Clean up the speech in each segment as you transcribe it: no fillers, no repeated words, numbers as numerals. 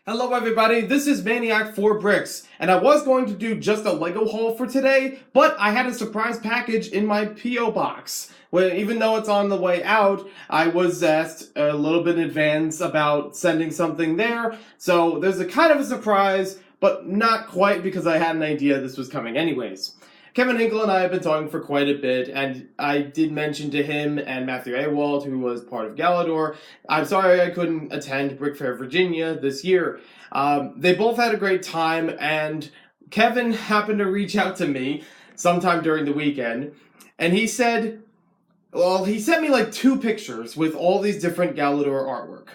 Hello everybody, this is Maniac 4 Bricks, and I was going to do just a Lego haul for today, but I had a surprise package in my P.O. box. Well, even though it's on the way out, I was asked a little bit in advance about sending something there, so there's a kind of a surprise, but not quite because I had an idea this was coming anyways. Kevin Hinkle and I have been talking for quite a bit, and I did mention to him and Matthew Awald, who was part of Galador, I'm sorry I couldn't attend Brick Fair Virginia this year. They both had a great time, and Kevin happened to reach out to me sometime during the weekend, and he said, well, he sent me like 2 pictures with all these different Galador artwork.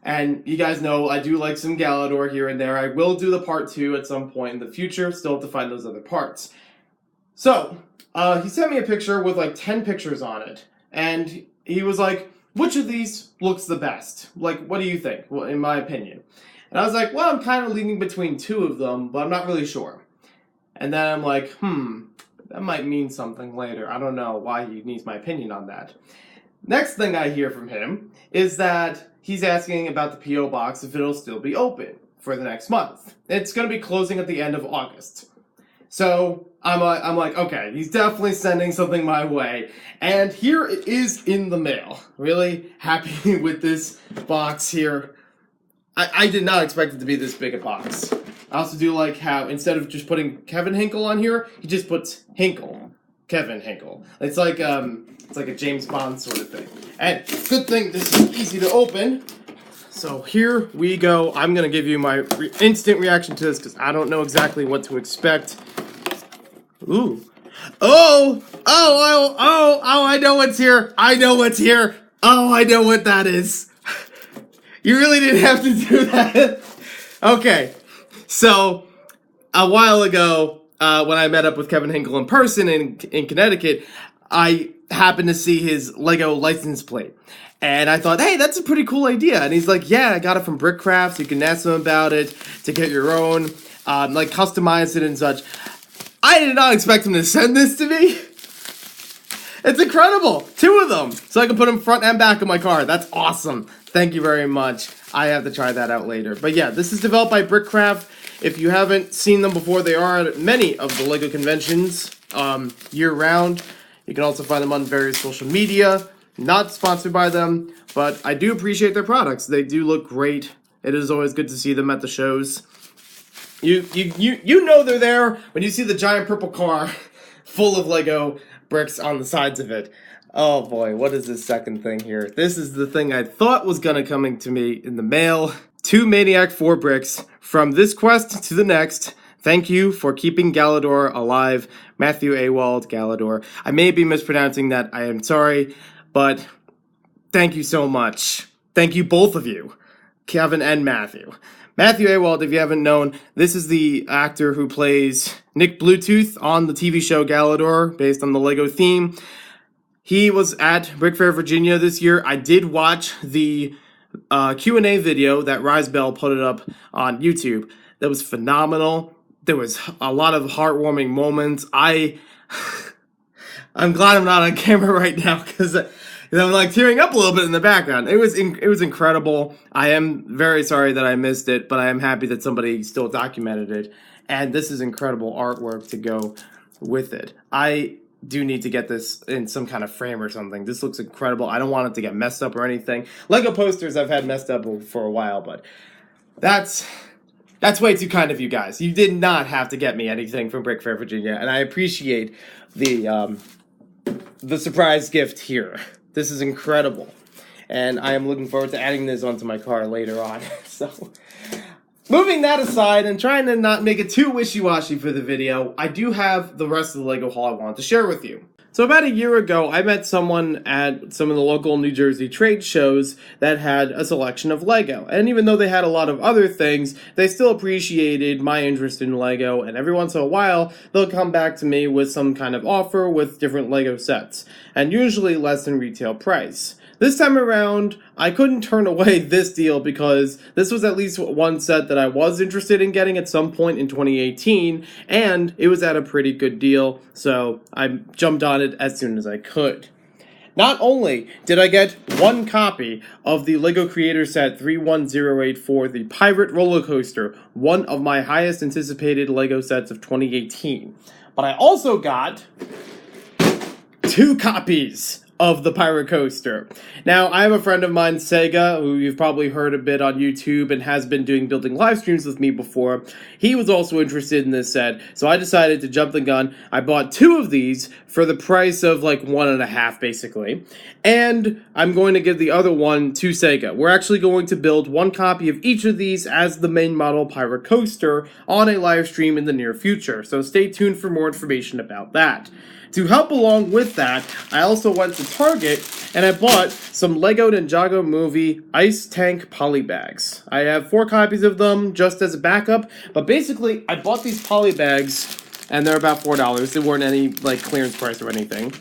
And you guys know I do like some Galador here and there. I will do the part 2 at some point in the future, still have to find those other parts. So, he sent me a picture with like 10 pictures on it, and he was like, which of these looks the best? Like, what do you think, well, in my opinion? And I was like, well, I'm kind of leaning between 2 of them, but I'm not really sure. And then I'm like, that might mean something later. I don't know why he needs my opinion on that. Next thing I hear from him is that he's asking about the P.O. box if it'll still be open for the next month. It's going to be closing at the end of August. So I'm like, okay, he's definitely sending something my way. And here it is in the mail. Really happy with this box here. I did not expect it to be this big a box. I also do like how instead of just putting Kevin Hinkle on here, he just puts Hinkle. Kevin Hinkle. It's like a James Bond sort of thing. And good thing this is easy to open. So here we go. I'm going to give you my instant reaction to this because I don't know exactly what to expect. Ooh. Oh, I know what's here. I know what's here. Oh, I know what that is. You really didn't have to do that. Okay. So, a while ago, when I met up with Kevin Hinkle in person in Connecticut, I happened to see his Lego license plate. And I thought, hey, that's a pretty cool idea. And he's like, yeah, I got it from Brickcraft. You can ask them about it to get your own, like customize it and such. I did not expect him to send this to me. It's incredible. 2 of them. So I can put them front and back of my car. That's awesome. Thank you very much. I have to try that out later. But yeah, this is developed by Brickcraft. If you haven't seen them before, they are at many of the LEGO conventions year-round. You can also find them on various social media. Not sponsored by them, but I do appreciate their products. They do look great. It is always good to see them at the shows. You know they're there when you see the giant purple car full of Lego bricks on the sides of it. Oh boy, what is this second thing here? This is the thing I thought was gonna coming to me in the mail. 2 Maniac 4 bricks from this quest to the next. Thank you for keeping Galador alive. Matthew Awald, Galador. I may be mispronouncing that. I am sorry, but thank you so much. Thank you both of you, Kevin and Matthew. Matthew Awald, if you haven't known, this is the actor who plays Nick Bluetooth on the TV show Galador, based on the Lego theme. He was at Brick Fair Virginia this year. I did watch the Q&A video that Rise Bell put it up on YouTube. That was phenomenal. There was a lot of heartwarming moments. I'm glad I'm not on camera right now because I'm like tearing up a little bit in the background. It was incredible. I am very sorry that I missed it, but I am happy that somebody still documented it. And this is incredible artwork to go with it. I do need to get this in some kind of frame or something. This looks incredible. I don't want it to get messed up or anything. Lego posters I've had messed up for a while, but that's way too kind of you guys. You did not have to get me anything from Brick Fair Virginia, and I appreciate the surprise gift here. This is incredible, and I am looking forward to adding this onto my car later on. So, moving that aside and trying to not make it too wishy-washy for the video, I do have the rest of the Lego haul I wanted to share with you. So about a year ago, I met someone at some of the local New Jersey trade shows that had a selection of Lego. And even though they had a lot of other things, they still appreciated my interest in Lego. And every once in a while, they'll come back to me with some kind of offer with different Lego sets. And usually less than retail price. This time around, I couldn't turn away this deal because this was at least one set that I was interested in getting at some point in 2018, and it was at a pretty good deal, so I jumped on it as soon as I could. Not only did I get one copy of the LEGO Creator Set 31084, the Pirate Roller Coaster, one of my highest anticipated LEGO sets of 2018, but I also got 2 copies of the Pirate Coaster. Now, I have a friend of mine, Sega, who you've probably heard a bit on YouTube and has been doing building live streams with me before. He was also interested in this set, so I decided to jump the gun. I bought 2 of these for the price of like 1.5, basically. And I'm going to give the other one to Sega. We're actually going to build 1 copy of each of these as the main model Pirate Coaster on a live stream in the near future. So stay tuned for more information about that. To help along with that, I also went to Target and I bought some LEGO Ninjago Movie Ice Tank Poly Bags. I have 4 copies of them just as a backup, but basically I bought these poly bags and they're about $4. They weren't any like clearance price or anything.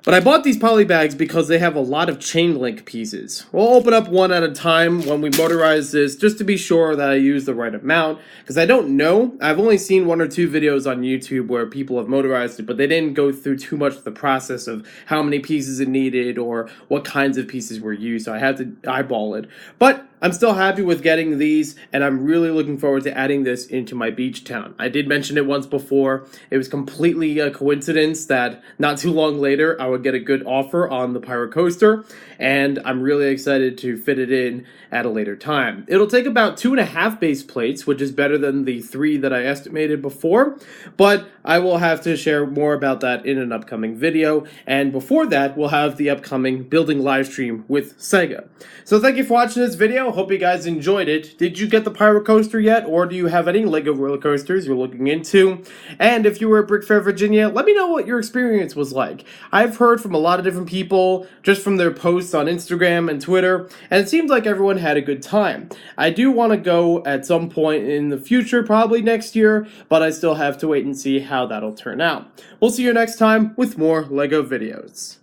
But I bought these poly bags because they have a lot of chain link pieces. We'll open up one at a time when we motorize this just to be sure that I use the right amount. Because I don't know. I've only seen 1 or 2 videos on YouTube where people have motorized it, but they didn't go through too much of the process of how many pieces it needed or what kinds of pieces were used. So I had to eyeball it. But I'm still happy with getting these, and I'm really looking forward to adding this into my beach town. I did mention it once before. It was completely a coincidence that not too long later I would get a good offer on the Pirate Coaster, and I'm really excited to fit it in at a later time. It'll take about 2.5 base plates, which is better than the 3 that I estimated before, but I will have to share more about that in an upcoming video, and before that, we'll have the upcoming building live stream with Sega. So thank you for watching this video. Hope you guys enjoyed it. Did you get the Pirate Coaster yet, or do you have any LEGO roller coasters you're looking into? And if you were at Brick Fair, Virginia, let me know what your experience was like. I've heard from a lot of different people, just from their posts on Instagram and Twitter, and it seems like everyone had a good time. I do want to go at some point in the future, probably next year, but I still have to wait and see how that'll turn out. We'll see you next time with more LEGO videos.